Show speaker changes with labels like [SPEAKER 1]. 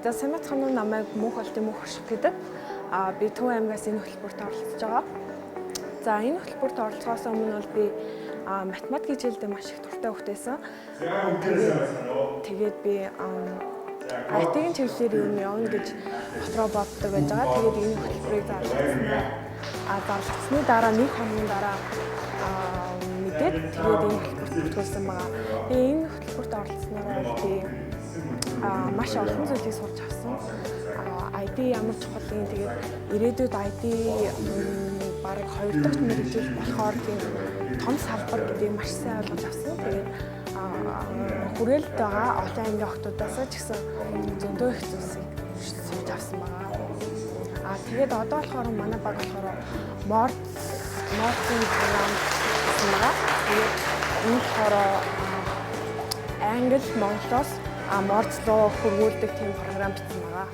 [SPEAKER 1] За сайн бацхан намайг мөнх олтын мөнх ашиг гэдэг. Би Төв аймгаас энэ хөтөлбөрт оролцож байгаа. За энэ хөтөлбөрт оролцохоос өмнө бол би математик хичээлдээ маш их дуртай хүүхдээсэн. Тэгээд би IT-ийн чиглэлээр юм явна гэж дотроо боддог байж байгаа. Тэгээд энэ хөтөлбөрийг зарлагдсны дараа нэг хоногийн дараа мэдээд тэгээд энэ хөтөлбөрт бүртгүүлсэн байгаа. Тэгээд энэ хөтөлбөрт оролцсноор би маш олон зүйлийг сурч авсан. IT ямар чухал юм, тэгээд ирээдүйд IT баг 2 дахь мэргэжил болохоор тийм том салбар гэдгийг маш сайн ойлгож авсан. Тэгээд хүрээлт байгаа олон аймгийн охтуудаас ч гэсэн зөндөө их зүйлсийг сурч авсан байгаа. Тэгээд одоо болохоор манай баг болохоор морцын програм гэсэн байгаа. Тэгээд энэ болохоор англи, монголоос морц руу хөрвүүлдэг тийм програм бичсэн байгаа.